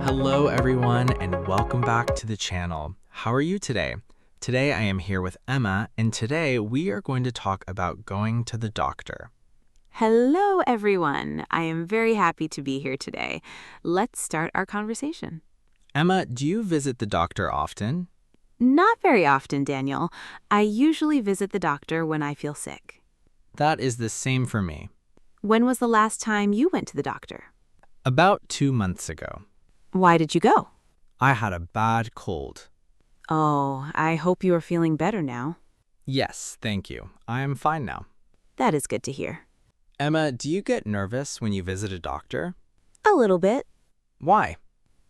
Hello everyone and welcome back to the channel. How are you today? Today I am here with Emma and today we are going to talk about going to the doctor. Hello, everyone. I am very happy to be here today. Let's start our conversation. Emma, do you visit the doctor often? Not very often, Daniel. I usually visit the doctor when I feel sick. That is the same for me. When was the last time you went to the doctor? About 2 months ago. Why did you go? I had a bad cold. Oh, I hope you are feeling better now. Yes, thank you. I am fine now. That is good to hear. Emma, do you get nervous when you visit a doctor? A little bit, Why?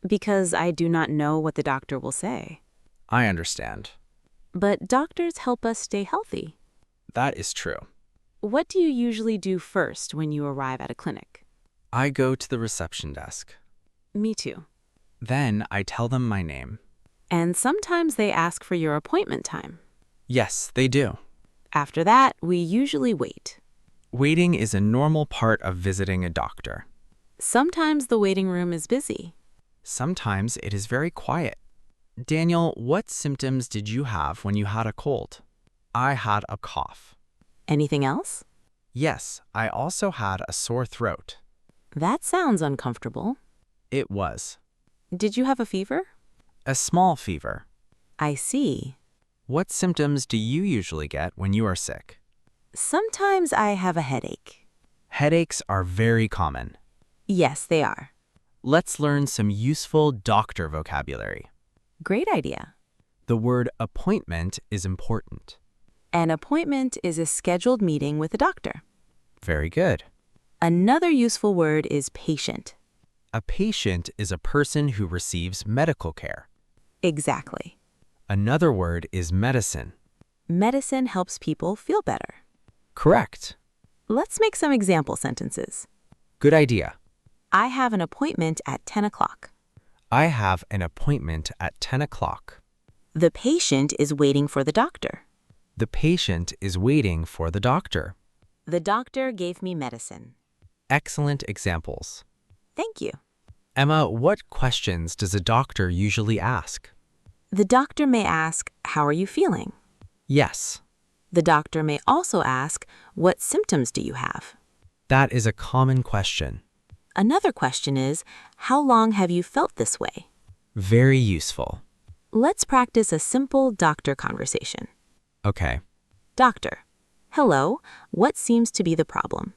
because I do not know what the doctor will say. I understand. But doctors help us stay healthy. That is true. What do you usually do first when you arrive at a clinic? I go to the reception desk. Me too. Then I tell them my name. And sometimes they ask for your appointment time. Yes, they do. After that, we usually wait. Waiting is a normal part of visiting a doctor. Sometimes the waiting room is busy. Sometimes it is very quiet. Daniel, what symptoms did you have when you had a cold? I had a cough. Anything else? Yes, I also had a sore throat. That sounds uncomfortable. It was. Did you have a fever? A small fever. I see. What symptoms do you usually get when you are sick? Sometimes I have a headache. Headaches are very common. Yes, they are. Let's learn some useful doctor vocabulary. Great idea. The word appointment is important. An appointment is a scheduled meeting with a doctor. Very good. Another useful word is patient. A patient is a person who receives medical care. Exactly. Another word is medicine. Medicine helps people feel better. Correct. Let's make some example sentences. Good idea. I have an appointment at 10 o'clock. I have an appointment at 10 o'clock. The patient is waiting for the doctor. The patient is waiting for the doctor. The doctor gave me medicine. Excellent examples. Thank you. Emma, what questions does a doctor usually ask? The doctor may ask, "How are you feeling?" Yes, The doctor may also ask, "What symptoms do you have?" that is a common question. Another question is, "How long have you felt this way?" Very useful. Let's practice a simple doctor conversation. Okay. Doctor, hello, what seems to be the problem?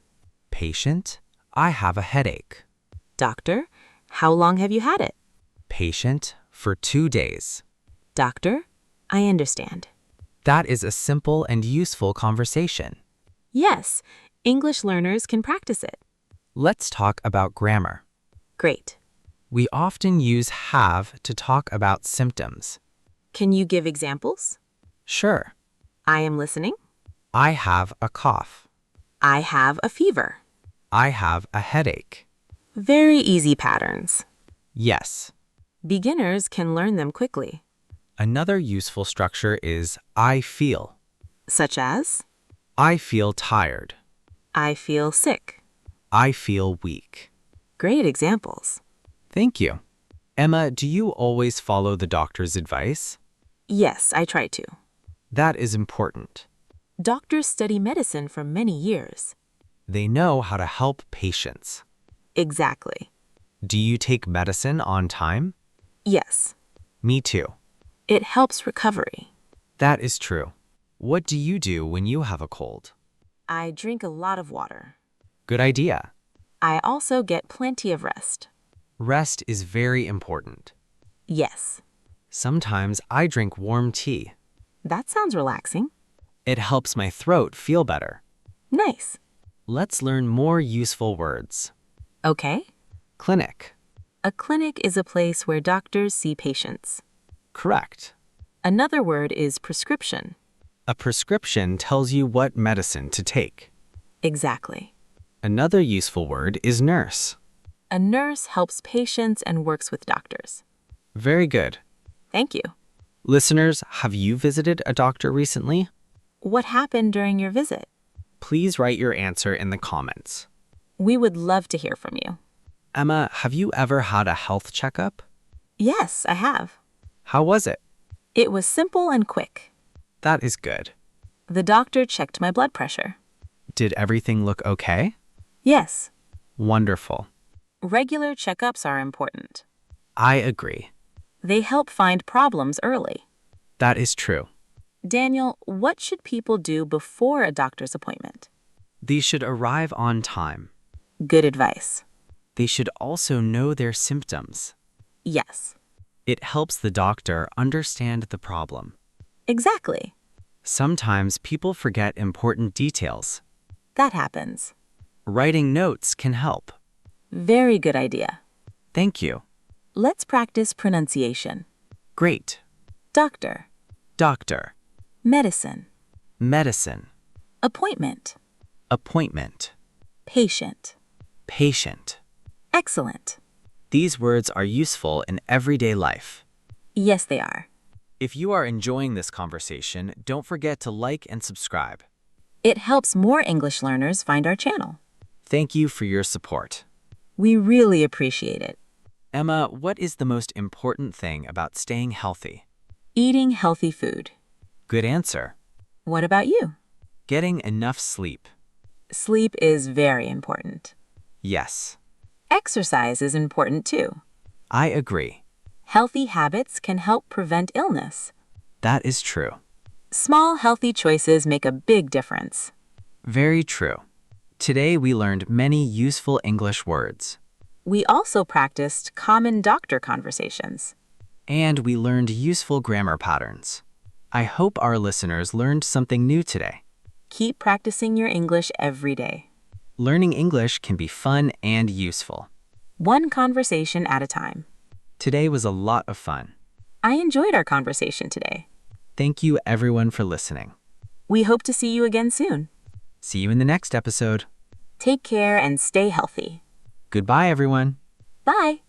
Patient, I have a headache. Doctor, how long have you had it? Patient, for 2 days. Doctor, I understand. That is a simple and useful conversation. Yes, English learners can practice it. Let's talk about grammar. Great. We often use have to talk about symptoms. Can you give examples? Sure. I am listening. I have a cough. I have a fever. I have a headache. Very easy patterns. Yes. Beginners can learn them quickly, Another useful structure is I feel. such as, I feel tired. I feel sick. I feel weak. Great examples. Thank you. Emma, do you always follow the doctor's advice? Yes, I try to. That is important. Doctors study medicine for many years. They know how to help patients. Exactly. Do you take medicine on time? Yes, Me too. it helps recovery. That is true. What do you do when you have a cold? I drink a lot of water. Good idea. I also get plenty of rest. Rest is very important. Yes, Sometimes I drink warm tea. that sounds relaxing. It helps my throat feel better. Nice. Let's learn more useful words. Okay. Clinic. A clinic is a place where doctors see patients. Correct. Another word is prescription. A prescription tells you what medicine to take. Exactly. Another useful word is nurse. A nurse helps patients and works with doctors. Very good. Thank you. Listeners, have you visited a doctor recently? What happened during your visit? Please write your answer in the comments. We would love to hear from you. Emma, have you ever had a health checkup? Yes, I have. How was it? It was simple and quick. That is good. The doctor checked my blood pressure. Did everything look okay? Yes. Wonderful. Regular checkups are important. I agree. They help find problems early. That is true. Daniel, what should people do before a doctor's appointment? They should arrive on time. Good advice. They should also know their symptoms. Yes. It helps the doctor understand the problem. Exactly. Sometimes people forget important details. That happens. Writing notes can help. Very good idea. Thank you. Let's practice pronunciation. Great. Doctor. Doctor. Medicine. Medicine. Appointment. Appointment. Patient. Patient. Excellent. These words are useful in everyday life. Yes, they are. If you are enjoying this conversation, don't forget to like and subscribe. It helps more English learners find our channel. Thank you for your support. We really appreciate it. Emma, what is the most important thing about staying healthy? Eating healthy food. Good answer. What about you? Getting enough sleep. Sleep is very important. Yes, Exercise is important too. I agree. Healthy habits can help prevent illness. That is true. Small, healthy choices make a big difference. Very true. Today we learned many useful English words. We also practiced common doctor conversations. And we learned useful grammar patterns. I hope our listeners learned something new today. Keep practicing your English every day. Learning English can be fun and useful. One conversation at a time. Today was a lot of fun. I enjoyed our conversation today. Thank you everyone for listening. We hope to see you again soon. See you in the next episode. Take care and stay healthy. Goodbye everyone. Bye.